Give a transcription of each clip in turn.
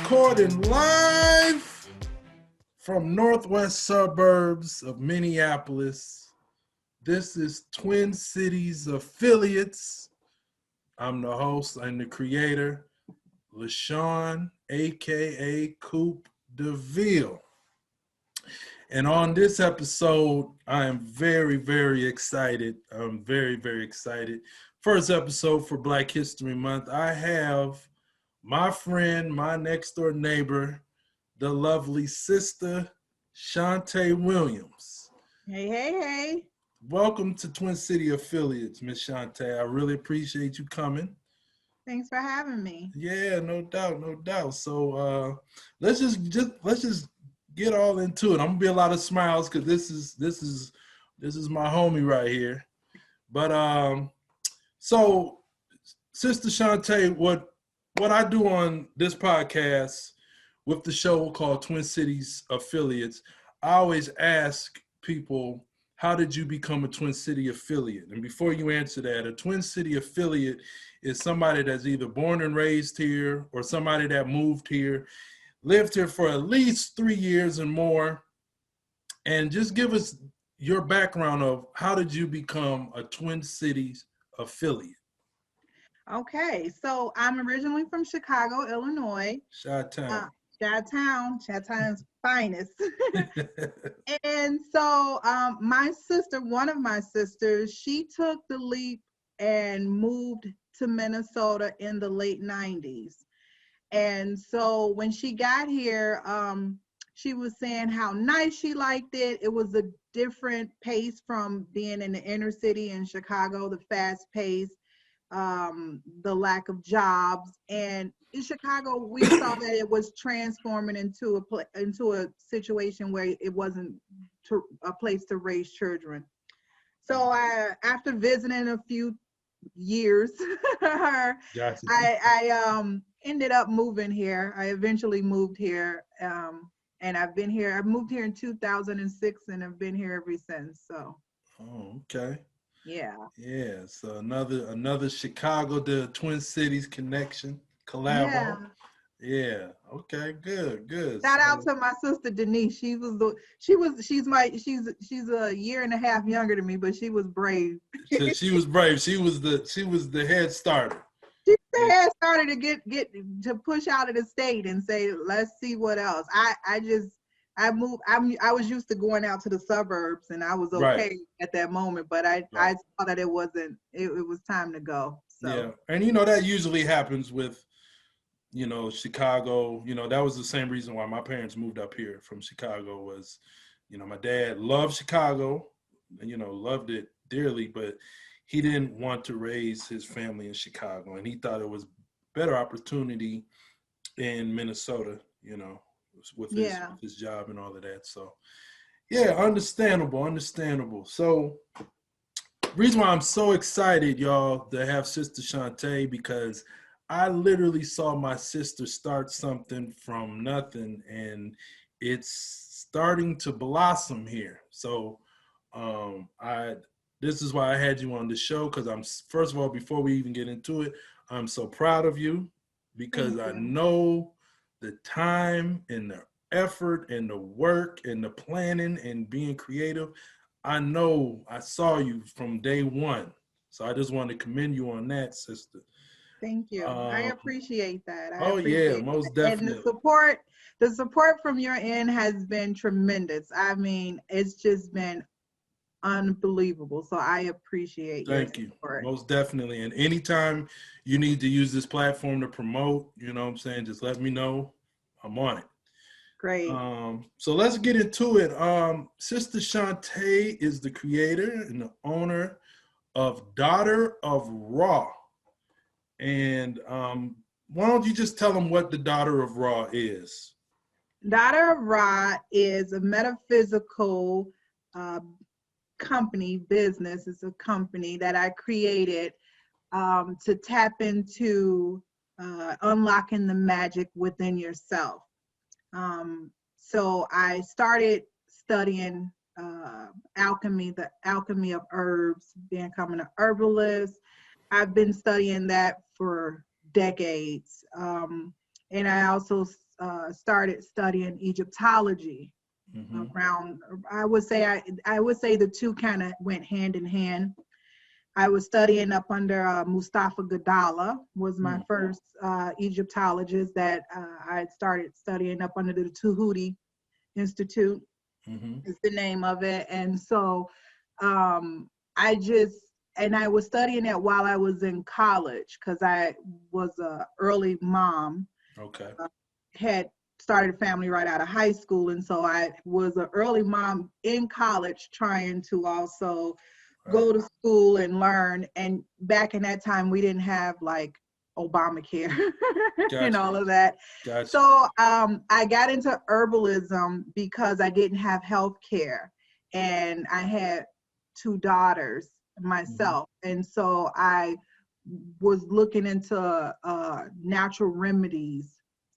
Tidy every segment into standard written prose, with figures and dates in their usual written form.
recording live from northwest suburbs of Minneapolis. This is Twin Cities Affiliates. I'm the host and the creator, LaShawn, aka Coupe DeVille. And on this episode, I am very, very excited. I'm very, very excited. First episode for Black History Month. I have my friend, my next door neighbor, the lovely Sista Shawnté Williams. Hey, hey, hey. Welcome to Twin City Affiliates, Miss Shawnté. I really appreciate you coming. Thanks for having me. Yeah, no doubt, no doubt. So let's just get all into it. I'm gonna be a lot of smiles because this is my homie right here. But so Sista Shawnté, what I do on this podcast with the show called Twin Cities Affiliates, I always ask people, how did you become a Twin City affiliate? And before you answer that, a Twin City affiliate is somebody that's either born and raised here or somebody that moved here, lived here for at least 3 years and more. And just give us your background of how did you become a Twin Cities affiliate? Okay, so I'm originally from Chicago, Illinois. Chi-town. Chi-town's finest. And so my sister, one of my sisters, she took the leap and moved to Minnesota in the late 90s. And so when she got here, she was saying how nice she liked it. It was a different pace from being in the inner city in Chicago, the fast pace, the lack of jobs. And in Chicago, we saw that it was transforming into a situation where it wasn't a place to raise children. So after visiting a few years, I ended up moving here. I eventually moved here, and I've been here. I moved here in 2006, and I've been here ever since. So. Oh, okay. Yeah. Yeah. So another Chicago to Twin Cities connection collabo. Yeah. Yeah. Okay. Good. Shout out to my sister Denise. She's a year and a half younger than me, but she was brave. She was brave. She was the head starter. She's the head starter to get to push out of the state and say, let's see what else. I was used to going out to the suburbs, and I was okay right. at that moment, but I saw that it was time to go. So. Yeah, and that usually happens with, Chicago. That was the same reason why my parents moved up here from Chicago was, my dad loved Chicago, loved it dearly, but he didn't want to raise his family in Chicago, and he thought it was better opportunity in Minnesota, with his job and all of that. So, yeah, understandable. So, reason why I'm so excited, y'all, to have Sista Shawnté, because I literally saw my sister start something from nothing, and it's starting to blossom here. So, this is why I had you on the show, because first of all, before we even get into it, I'm so proud of you, because I know the time and the effort and the work and the planning and being creative. I know I saw you from day one. So I just want to commend you on that, sister. Thank you. I appreciate that. Most definitely. And the support from your end has been tremendous. I mean, it's just been unbelievable. So I appreciate your support. Thank you. Most definitely. And anytime you need to use this platform to promote, just let me know. I'm on it. Great. So let's get into it. Sista Shawnté is the creator and the owner of Daughter of Ra. And why don't you just tell them what the Daughter of Ra is? Daughter of Ra is a metaphysical business. It's a company that I created to tap into unlocking the magic within yourself. So I started studying alchemy, the alchemy of herbs, becoming an herbalist. I've been studying that for decades. And I also started studying Egyptology around, I would say the two kind of went hand in hand. I was studying up under Mustafa Gadala, was my first Egyptologist that I had started studying up under the Tahuti Institute, is the name of it. And so I was studying that while I was in college, because I was an early mom. Okay. Had started a family right out of high school. And so I was an early mom in college trying to also go to school and learn. And back in that time, we didn't have like Obamacare and all of that. Gotcha. So I got into herbalism because I didn't have health care. And I had 2 daughters myself. And so I was looking into natural remedies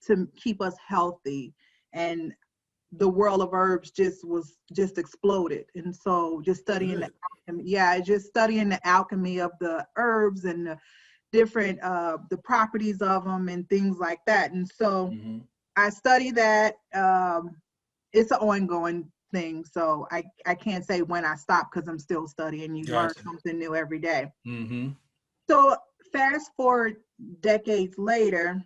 to keep us healthy. And the world of herbs just exploded. And so just studying the alchemy, just studying the alchemy of the herbs and the different the properties of them and things like that. And so I study that. It's an ongoing thing, so I can't say when I stop, because I'm still studying. You learn something new every day. So fast forward decades later,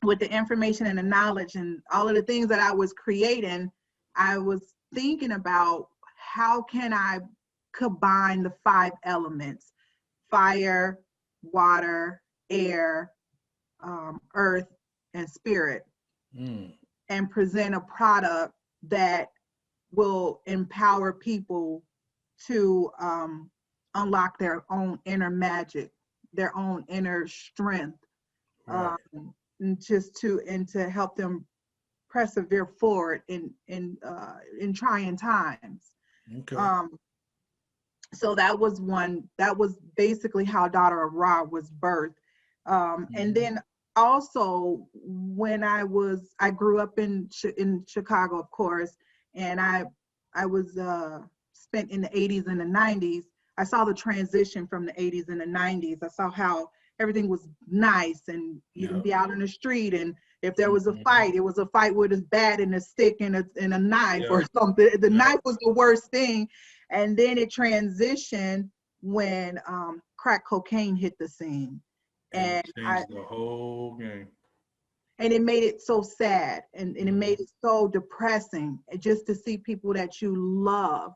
with the information and the knowledge and all of the things that I was creating, I was thinking about how can I combine the 5 elements: fire, water, air, earth, and spirit, and present a product that will empower people to unlock their own inner magic, their own inner strength, and to help them persevere forward in trying times. So that was basically how Daughter of Ra was birthed. And then also when I grew up in Chicago, of course, and I was spent in the 80s and the 90s. I saw the transition from the 80s and the 90s. I saw how everything was nice, and you can be out in the street, and if there was a fight, it was a fight with a bat and a stick and a knife or something. The knife was the worst thing. And then it transitioned when crack cocaine hit the scene. And it changed the whole game. And it made it so sad, and it made it so depressing, just to see people that you love,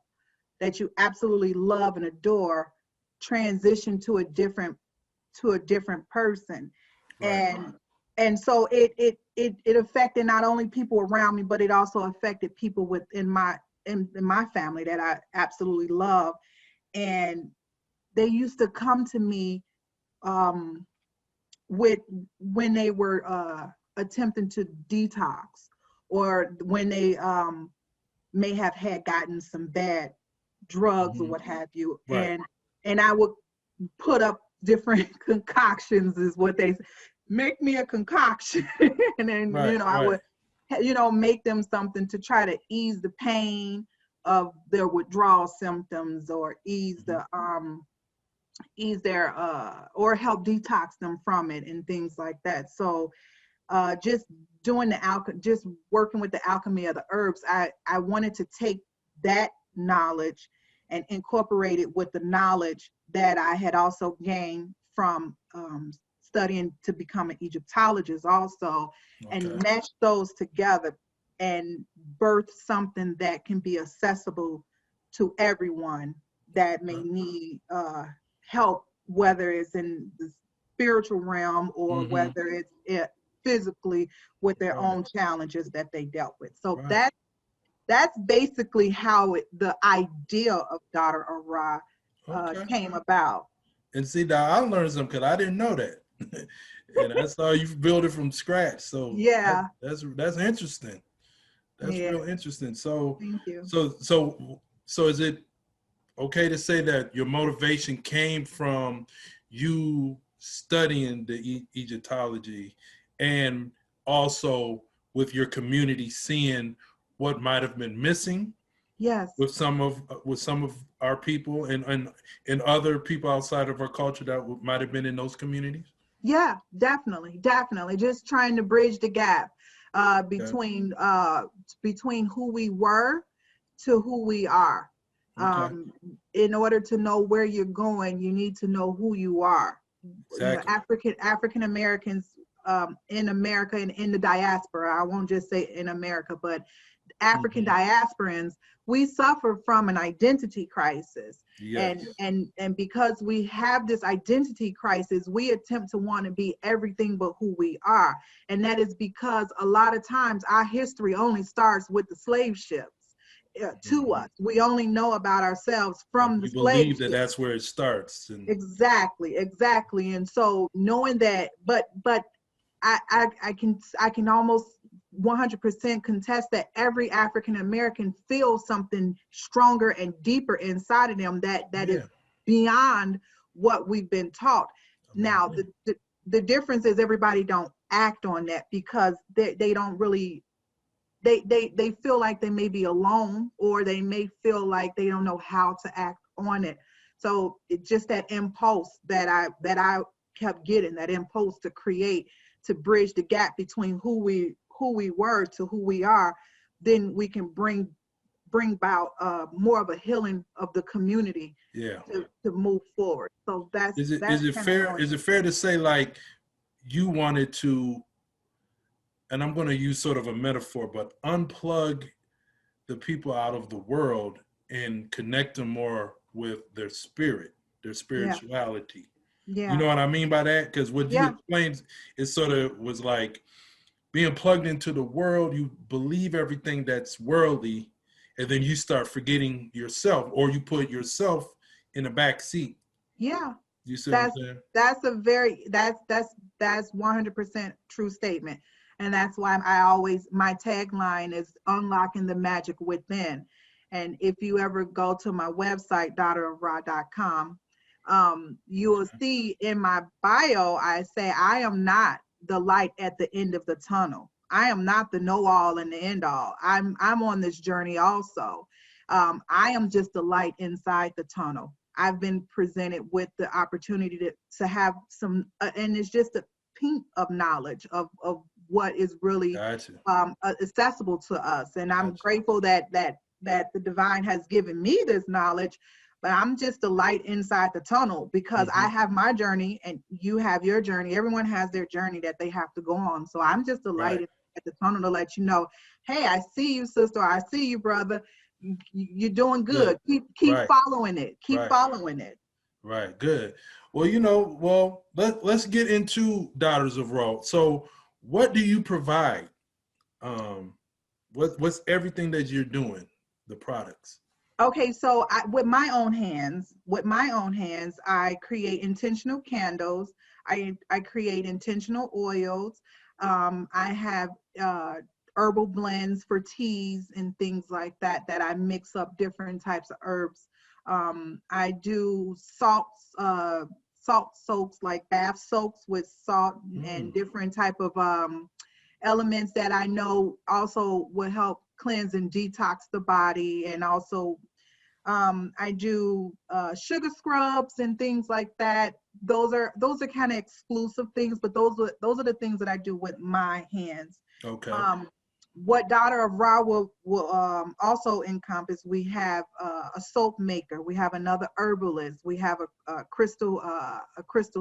that you absolutely love and adore, transition to a different person. And so it affected not only people around me, but it also affected people within my family that I absolutely love. And they used to come to me when they were attempting to detox, or when they may have had gotten some bad drugs or what have you. And I would put up different concoctions, is what they say. Make me a concoction. And then I would make them something to try to ease the pain of their withdrawal symptoms, or ease their or help detox them from it and things like that. So just just working with the alchemy of the herbs, I wanted to take that knowledge and incorporate it with the knowledge that I had also gained from studying to become an Egyptologist also, and mesh those together and birth something that can be accessible to everyone that may need help, whether it's in the spiritual realm or whether it's physically with their own challenges that they dealt with. So that's basically how the idea of Daughter of Ra came about. And see, now I learned something, because I didn't know that. And I saw you build it from scratch. So that's interesting. That's real interesting. So thank you. So is it okay to say that your motivation came from you studying the Egyptology, and also with your community seeing what might have been missing? Yes. With some of our people and other people outside of our culture that might have been in those communities? Yeah, definitely. Just trying to bridge the gap. between who we were to who we are. Okay. In order to know where you're going, you need to know who you are. You know, Exactly. African Americans in America and in the diaspora. I won't just say in America, but African diasporans, we suffer from an identity crisis. Yes. And because we have this identity crisis, we attempt to want to be everything but who we are. And that is because a lot of times our history only starts with the slave ships. To us, we only know about ourselves from And the we slave believe that ships. that's where it starts. And Exactly. And so knowing that, but I can almost 100% contest that every African American feels something stronger and deeper inside of them that is beyond what we've been taught. Now, the difference is everybody don't act on that because they don't really, they feel like they may be alone, or they may feel like they don't know how to act on it. So it's just that impulse that I kept getting, that impulse to create, to bridge the gap between who we were to who we are. Then we can bring about more of a healing of the community to move forward. So that's is it kind of fair? how Is it fair to say, like, you wanted to, and I'm going to use sort of a metaphor, but unplug the people out of the world and connect them more with their spirit, their spirituality. You know what I mean by that? Because what you explained, it sort of was like being plugged into the world. You believe everything that's worldly, and then you start forgetting yourself, or you put yourself in the back seat. Yeah. You see what I'm saying? That's 100% true statement. And that's why my tagline is unlocking the magic within. And if you ever go to my website, daughterofra.com, you will see in my bio, I say, I am not the light at the end of the tunnel. I am not the know-all and the end-all. I'm on this journey also. I am just the light inside the tunnel. I've been presented with the opportunity to have some, and it's just a pink of knowledge of what is really accessible to us. And I'm grateful that the divine has given me this knowledge, but I'm just a light inside the tunnel because I have my journey and you have your journey. Everyone has their journey that they have to go on. So I'm just a light at the tunnel to let you know, hey, I see you, sister. I see you, brother. You're doing good. Keep following it. Keep following it. Right. Good. Well, let's get into Daughters of Ra. So what do you provide? What's everything that you're doing, the products? Okay, so with my own hands, I create intentional candles. I create intentional oils. I have herbal blends for teas and things like that I mix up different types of herbs. I do salt soaks, like bath soaks with salt and different type of elements that I know also will help cleanse and detox the body. And also I do sugar scrubs and things like that. Those are kind of exclusive things, but those are the things that I do with my hands. Okay. What Daughter of Ra will also encompass, we have a soap maker, we have another herbalist, we have a crystal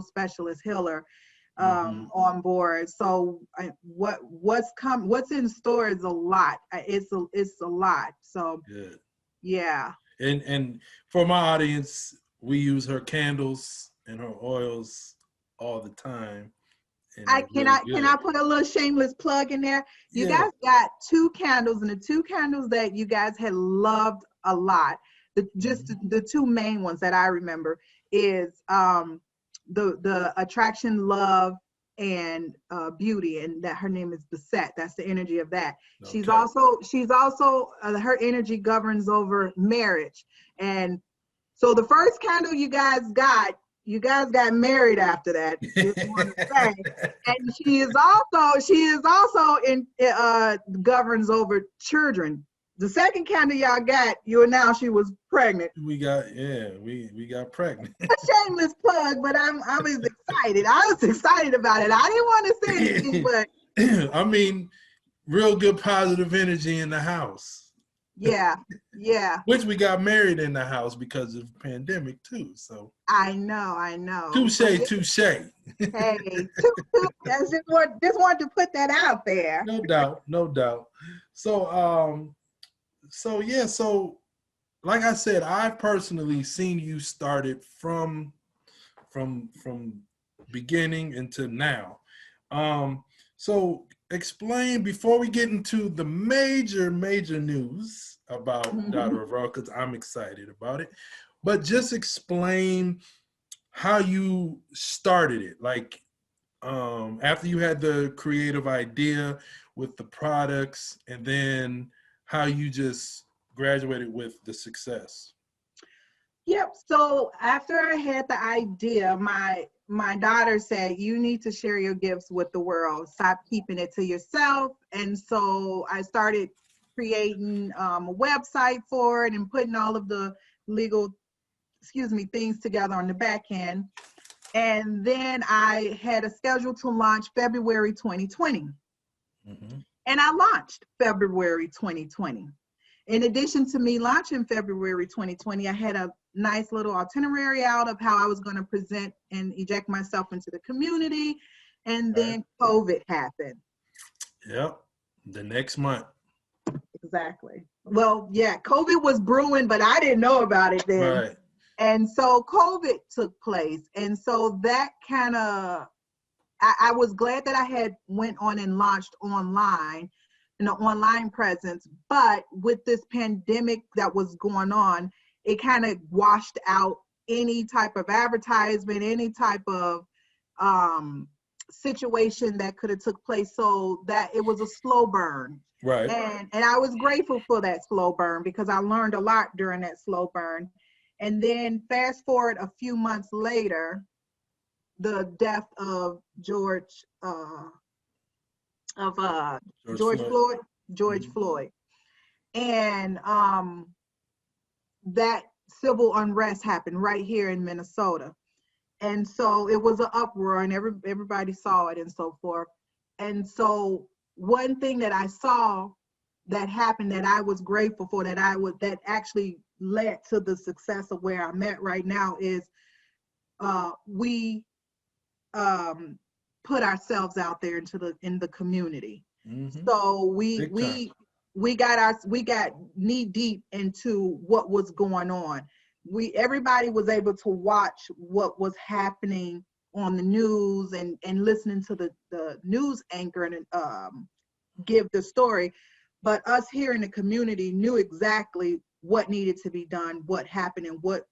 specialist healer on board. So what's in store is a lot. It's a lot. So good. Yeah. And for my audience, we use her candles and her oils all the time. Can I put a little shameless plug in there? You guys got 2 candles, and the 2 candles that you guys had loved a lot, the 2 main ones that I remember is the attraction, love, and beauty, and that her name is Beset. That's the energy of that. Okay. She's also her energy governs over marriage. And so the first candle you guys got married after that. Just want to say. And she is also in governs over children. The second candle y'all got, you announced she was pregnant. We got pregnant. A shameless plug, but I was excited. I was excited about it. I didn't want to say anything, but I mean, real good positive energy in the house. Yeah, yeah. Which we got married in the house because of the pandemic too. So I know. But touche, touche. hey, I just want to put that out there. No doubt, no doubt. So yeah, so like I said, I've personally seen you started from beginning until now. So explain before we get into the major news about Daughter of Raw, because I'm excited about it. But just explain how you started it. Like after you had the creative idea with the products, and then how you just graduated with the success. Yep. So after I had the idea, my daughter said, "You need to share your gifts with the world. Stop keeping it to yourself." And so I started creating a website for it and putting all of the legal, things together on the back end. And then I had a schedule to launch February 2020. Mm-hmm. And I launched February 2020. In addition to me launching February 2020, I had a nice little itinerary out of how I was going to present and eject myself into the community. And then COVID happened. Yep. The next month. Exactly. Well, yeah, COVID was brewing, but I didn't know about it then. Right. And so COVID took place. And so that kind of, I was glad that I had went on and launched online, an online presence. But with this pandemic that was going on, it kind of washed out any type of advertisement, any type of situation that could have took place. So that it was a slow burn. Right. And I was grateful for that slow burn because I learned a lot during that slow burn. And then fast forward a few months later, the death of George Floyd. George Mm-hmm. Floyd. And that civil unrest happened right here in Minnesota. And so it was an uproar and everybody saw it and so forth. And so one thing that I saw that happened that I was grateful for, that actually led to the success of where I'm at right now is we put ourselves out there in the community. Mm-hmm. So we got knee deep into what was going on. Everybody was able to watch what was happening on the news and listening to the news anchor and give the story. But us here in the community knew exactly what needed to be done, what happened, and what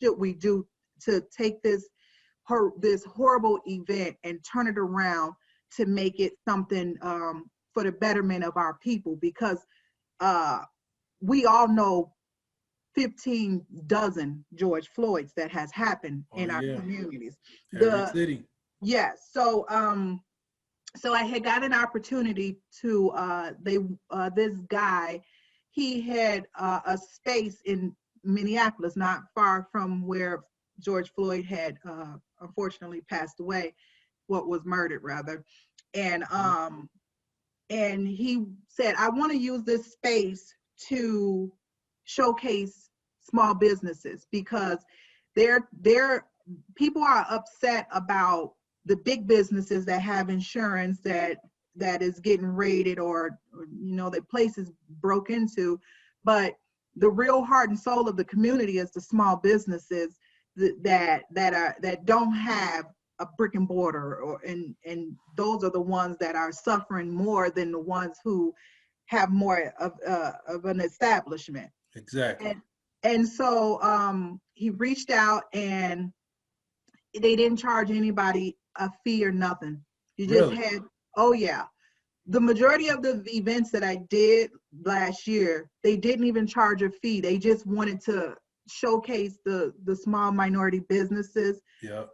should we do to take this horrible event and turn it around to make it something for the betterment of our people, because we all know 15 dozen George Floyds that has happened in our communities. Every city. Yes. So I had got an opportunity to this guy, he had a space in Minneapolis, not far from where George Floyd had unfortunately passed away, was murdered rather. And he said, I want to use this space to showcase small businesses, because people are upset about the big businesses that have insurance that is getting raided or the place is broke into. But the real heart and soul of the community is the small businesses that don't have a brick and mortar, and those are the ones that are suffering more than the ones who have more of an establishment. Exactly. And so he reached out, and they didn't charge anybody a fee or nothing. You just had, oh yeah. The majority of the events that I did last year, they didn't even charge a fee. They just wanted to showcase the small minority businesses. Yeah.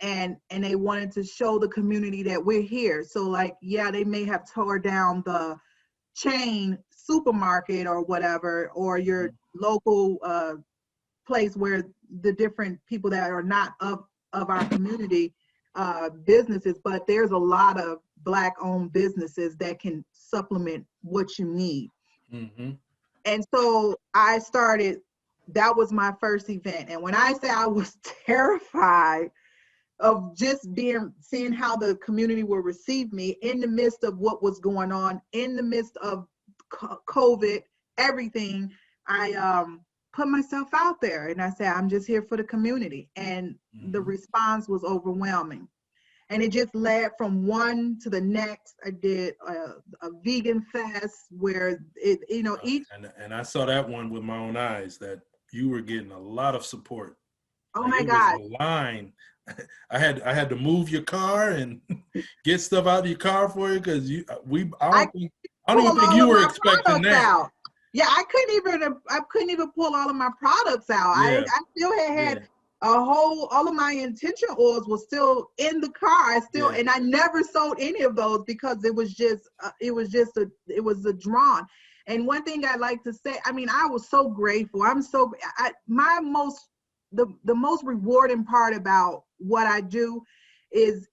And they wanted to show the community that we're here. So like, yeah, they may have tore down the chain supermarket or whatever, or your local place where the different people that are not of our community businesses, but there's a lot of Black-owned businesses that can supplement what you need. Mm-hmm. And so I started, that was my first event. And when I say I was terrified of just seeing how the community will receive me in the midst of what was going on, in the midst of COVID, everything, I put myself out there and I said, I'm just here for the community. And the response was overwhelming. And it just led from one to the next. I did a vegan fest where it, each. And I saw that one with my own eyes, that you were getting a lot of support. Oh Like, my it God. was a line. I had to move your car and get stuff out of your car for you, because I don't even think you were expecting that. Out. Yeah, I couldn't even pull all of my products out. Yeah. I still had all of my intention oils was still in the car. And I never sold any of those because it was a drawn. And one thing I like to say, I mean, I was so grateful. The most rewarding part about what I do is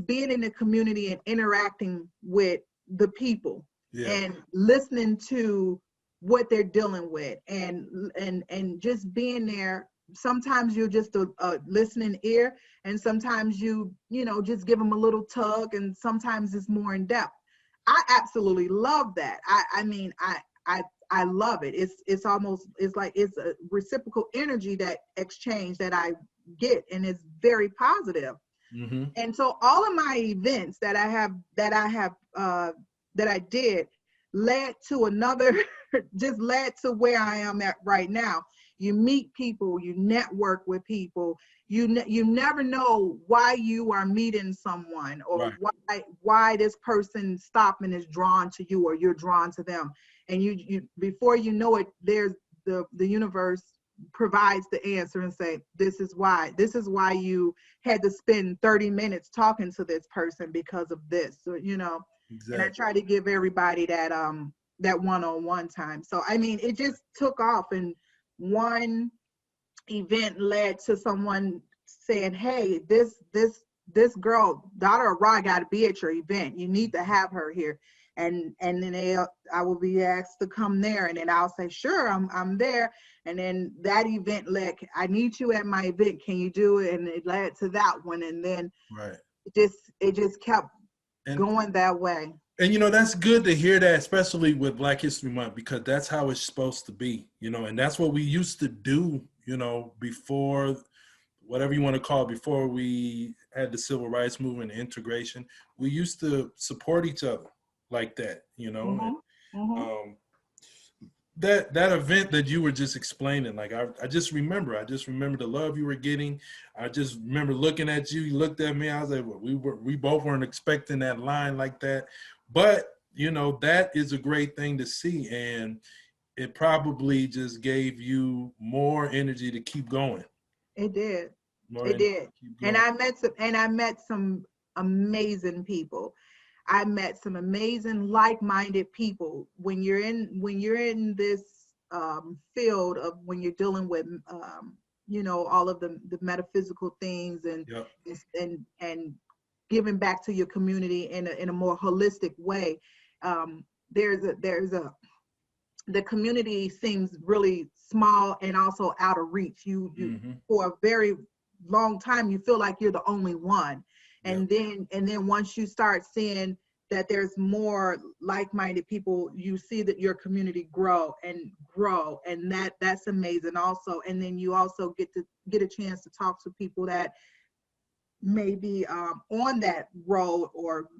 being in the community and interacting with the people and listening to what they're dealing with and just being there. Sometimes you're just a listening ear, and sometimes you just give them a little tug, and sometimes it's more in depth. I absolutely love that. I love it. It's like it's a reciprocal energy, that exchange that I get, and it's very positive. Mm-hmm. And so all of my events that I did led to another, just led to where I am at right now. You meet people, you network with people. You never know why you are meeting someone, or why this person stopped and is drawn to you, or you're drawn to them. And you before you know it, there's the universe provides the answer and say, this is why you had to spend 30 minutes talking to this person, because of this. So, Exactly. And I try to give everybody that one-on-one time. So I mean, it just took off, and one event led to someone saying, hey, this girl, daughter of Ra, got to be at your event. You need to have her here. And then I will be asked to come there, and then I'll say, sure, I'm there. And then that event led, I need you at my event. Can you do it? And it led to that one. And then it just kept going that way. And that's good to hear that, especially with Black History Month, because that's how it's supposed to be, and that's what we used to do, before, whatever you want to call it, before we had the civil rights movement, integration. We used to support each other like that, that event that you were just explaining, like I just remember the love you were getting. I just remember looking at you. You looked at me. I was like, well, we both weren't expecting that line like that, but that is a great thing to see, and it probably just gave you more energy to keep going. It did. It did. And I met some amazing people. I met some amazing like-minded people. When you're in this field of, when you're dealing with all of the metaphysical things and giving back to your community in a more holistic way, the community seems really small and also out of reach. You for a very long time you feel like you're the only one. And then once you start seeing that there's more like-minded people, you see that your community grow, and that's amazing also. And then you also get a chance to talk to people that may be on that road or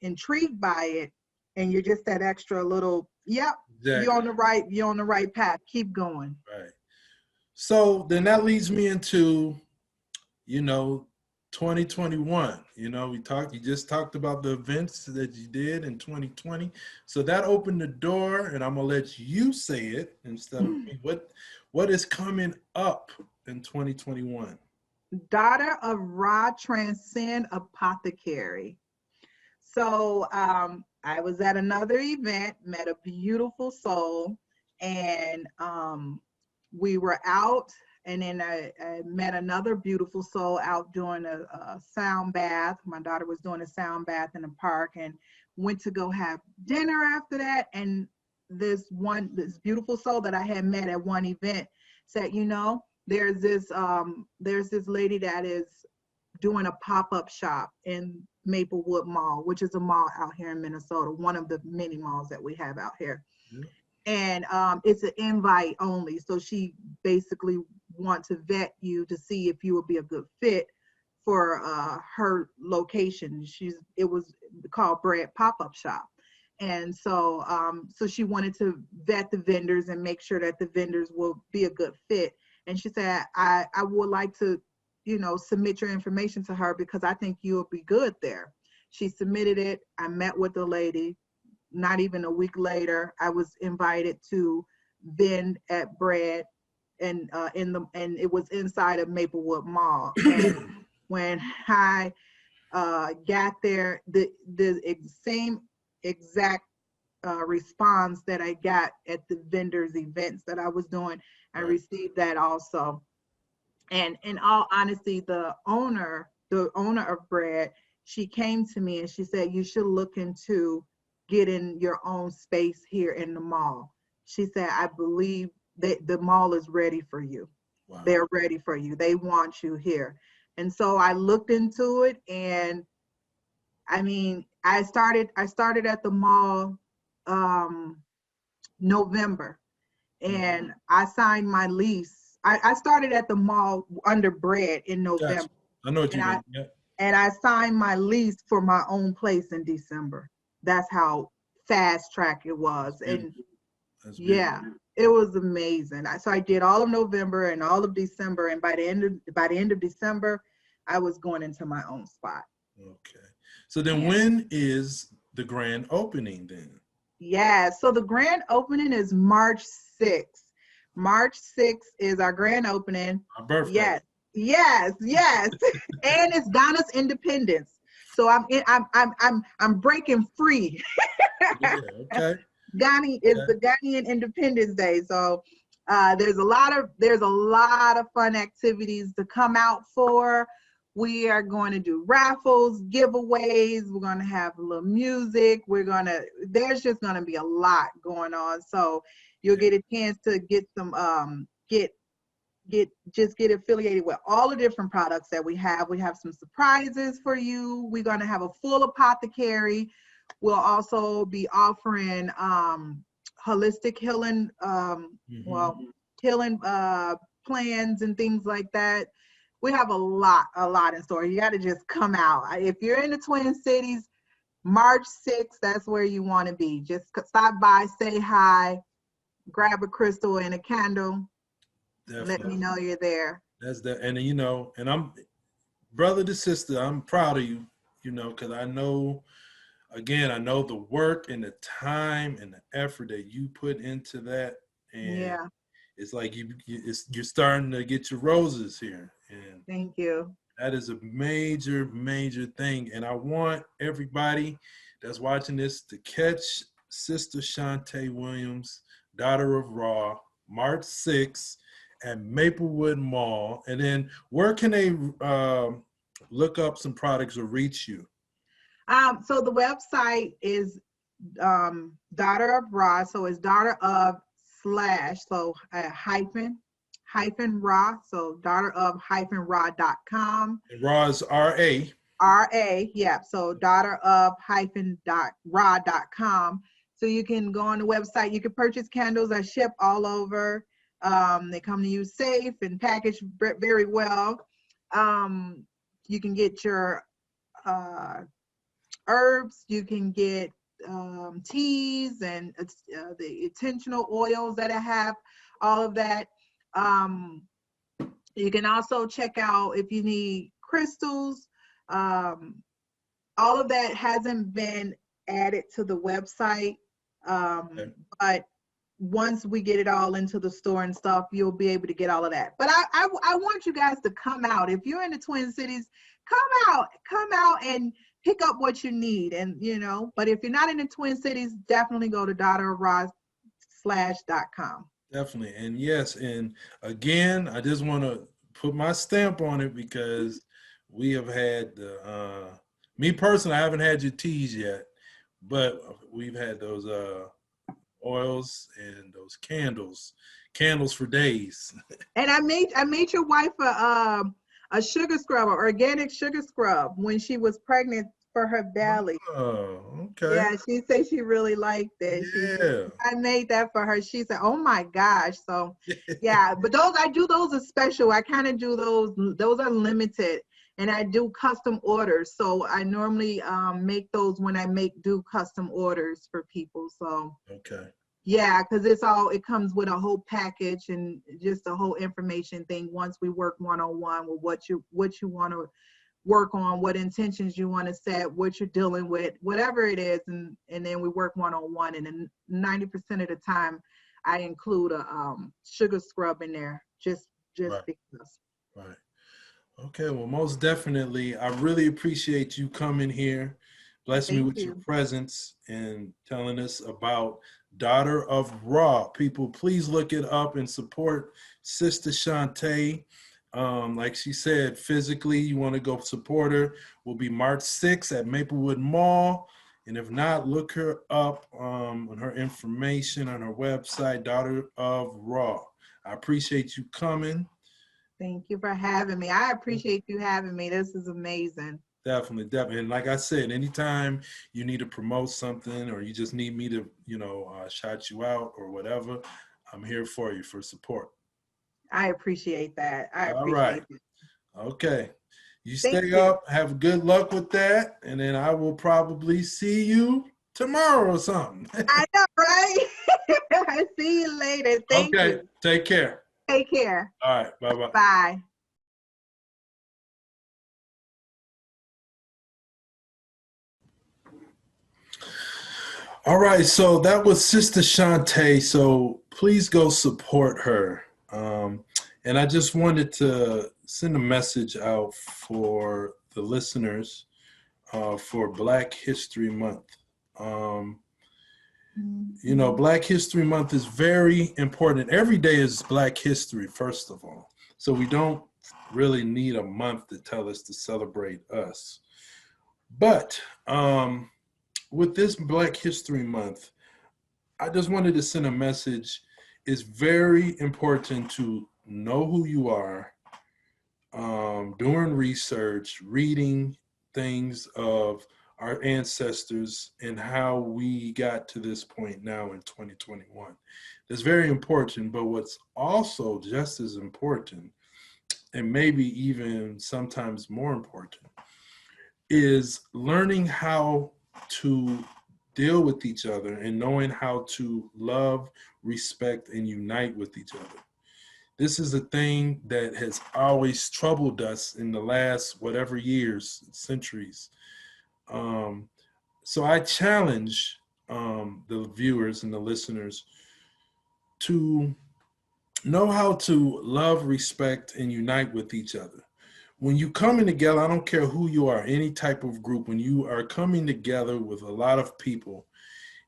intrigued by it, and you're just that extra little, exactly. You're on the right path. Keep going. Right. So then that leads me into 2021. You just talked about the events that you did in 2020. So that opened the door, and I'm gonna let you say it instead of me. What is coming up in 2021? Daughter of Ra Transcend Apothecary. So I was at another event, met a beautiful soul, and we were out And then I met another beautiful soul out doing a sound bath. My daughter was doing a sound bath in the park, and went to go have dinner after that. And this beautiful soul that I had met at one event said, there's this lady that is doing a pop-up shop in Maplewood Mall, which is a mall out here in Minnesota, one of the many malls that we have out here. Yeah. And it's an invite only. So she basically wants to vet you to see if you would be a good fit for her location. It was called Bread Pop-Up Shop. And so so she wanted to vet the vendors and make sure that the vendors will be a good fit. And she said, I would like to, submit your information to her because I think you'll be good there. She submitted it. I met with the lady. Not even a week later, I was invited to vend at Bread, and it was inside of Maplewood Mall. And when I got there, the same exact response that I got at the vendors events that I was doing, I received that also. And in all honesty, the owner of Bread, she came to me and she said, you should look into getting your own space here in the mall. She said, I believe that the mall is ready for you. Wow. They're ready for you. They want you here. And so I looked into it, and I mean, I started at the mall November, and I signed my lease. I started at the mall under Bread in November. Gotcha. I know what you mean. Yeah. And I signed my lease for my own place in December. That's how fast track it was. And yeah, it was amazing. So I did all of November and all of December, and by the end of December, I was going into my own spot. Okay. So then when is the grand opening then? Yeah, so the grand opening is March 6th. March 6th is our grand opening. My birthday. Yes. And it's Ghana's independence. So I'm breaking free. Yeah, okay. Ghana is the Ghanaian Independence Day. So there's a lot of fun activities to come out for. We are going to do raffles, giveaways. We're going to have a little music. There's just going to be a lot going on. So you'll get a chance to get some, get affiliated with all the different products that we have. We have some surprises for you. We're going to have a full apothecary. We'll also be offering holistic healing, healing plans and things like that. We have a lot in store. You got to just come out. If you're in the Twin Cities, March 6th, that's where you want to be. Just stop by, say hi, grab a crystal and a candle. Definitely. Let me know you're there. That's that. And and I'm brother to sister, I'm proud of you, because I know the work and the time and the effort that you put into that. And it's like you're starting to get your roses here. And thank you. That is a major, major thing. And I want everybody that's watching this to catch Sista Shawnté Williams, daughter of Ra, March 6th at Maplewood Mall. And then where can they look up some products or reach you? So the website is Daughter of Ra. So it's daughter of / so hyphen Ra. So daughter of Ra.com. And Ra is R-A. R-A, yeah. So daughter of Ra.com. So you can go on the website. You can purchase candles that ship all over. They come to you safe and packaged very well. You can get your herbs. You can get teas and the intentional oils that I have, all of that. You can also check out if you need crystals. All of that hasn't been added to the website, but once we get it all into the store and stuff, you'll be able to get all of that. But I want you guys to come out. If you're in the Twin Cities, come out and pick up what you need. And but if you're not in the Twin Cities, definitely go to daughterofra.com. Definitely. And yes, and again, I just want to put my stamp on it because we have had the me personally, I haven't had your teas yet, but we've had those oils and those candles for days. And I made your wife a sugar scrub, an organic sugar scrub when she was pregnant for her belly. Oh, okay. Yeah, she said she really liked it. Yeah. I made that for her. She said, "Oh my gosh!" So, yeah, but those I do those as special. I kind of do those. Those are limited, and I do custom orders. So I normally make those when I do custom orders for people. So Okay. yeah, because it comes with a whole package and just a whole information thing. Once we work one on one with what you want to work on, what intentions you want to set, what you're dealing with, whatever it is, and then we work one on one. And then 90% of the time, I include a sugar scrub in there, just Right. because. Right. Okay, well, most definitely. I really appreciate you coming here, blessing me Thank with your you. presence and telling us about Daughter of Ra. People, please look it up and support Sister Shawnté. Like she said, physically, you want to go support her. Will be March 6th at Maplewood Mall. And if not, look her up on her information on her website, Daughter of Ra. I appreciate you coming. Thank you for having me. I appreciate you having me. This is amazing. Definitely, definitely. And like I said, anytime you need to promote something or you just need me to, shout you out or whatever, I'm here for you for support. I appreciate that. I All right. appreciate it. Okay. You Thank stay you. up, have good luck with that, and then I will probably see you tomorrow or something. I know, right? I see you later. Thank Okay. you. Take care. Take care. All right. Bye bye. Bye. All right, so that was Sister Shawnté. So please go support her. And I just wanted to send a message out for the listeners for Black History Month. Um, Black History Month is very important. Every day is Black History, first of all. So we don't really need a month to tell us to celebrate us. But with this Black History Month, I just wanted to send a message. It's very important to know who you are, doing research, reading things of our ancestors and how we got to this point now in 2021. That's very important, but what's also just as important, and maybe even sometimes more important, is learning how to deal with each other and knowing how to love, respect, and unite with each other. This is a thing that has always troubled us in the last whatever years, centuries. Um, so I challenge the viewers and the listeners to know how to love, respect, and unite with each other. When you coming together, I don't care who you are, any type of group, when you are coming together with a lot of people,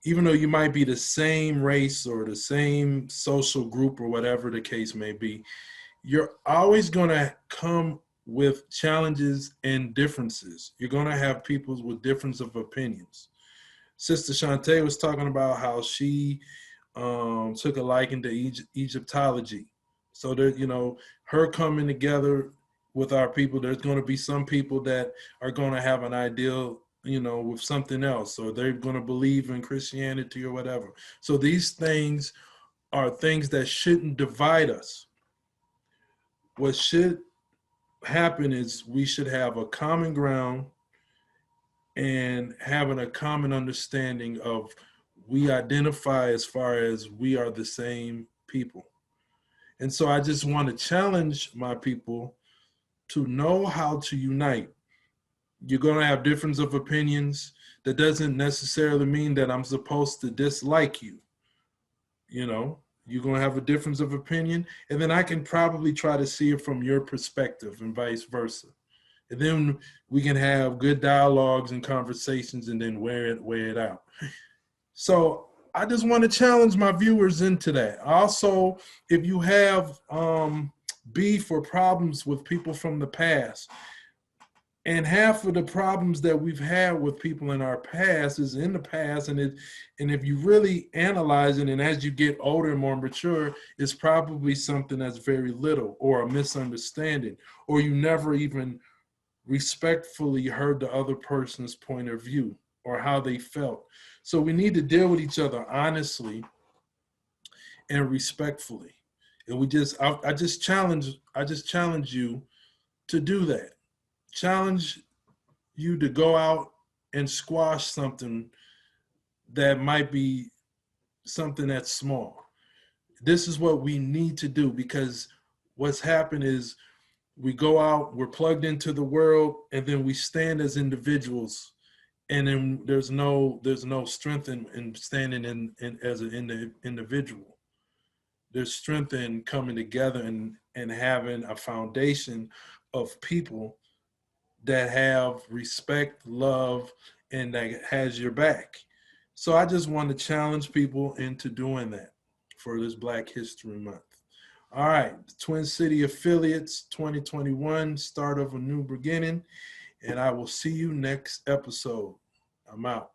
even though you might be the same race or the same social group or whatever the case may be, you're always going to come with challenges and differences. You're going to have people with difference of opinions. Sister Shawnté was talking about how she took a liking to Egyptology. So that, her coming together with our people, there's going to be some people that are going to have an ideal, with something else, or they're going to believe in Christianity or whatever. So these things are things that shouldn't divide us. What should happen is we should have a common ground and having a common understanding of we identify as far as we are the same people. And so I just want to challenge my people to know how to unite. You're going to have difference of opinions. That doesn't necessarily mean that I'm supposed to dislike you. You're going to have a difference of opinion, and then I can probably try to see it from your perspective and vice versa. And then we can have good dialogues and conversations and then weigh it out. So I just want to challenge my viewers into that. Also, if you have beef or problems with people from the past, and half of the problems that we've had with people in our past is in the past, and if you really analyze it, and as you get older and more mature, it's probably something that's very little, or a misunderstanding, or you never even respectfully heard the other person's point of view or how they felt. So we need to deal with each other honestly and respectfully. And I just challenge you to do that. Challenge you to go out and squash something that might be something that's small. This is what we need to do, because what's happened is we go out, we're plugged into the world, and then we stand as individuals, and then there's no strength in standing in as an individual. There's strength in coming together and having a foundation of people that have respect, love, and that has your back. So I just want to challenge people into doing that for this Black History Month. All right, Twin City Affiliates 2021, start of a new beginning, and I will see you next episode. I'm out.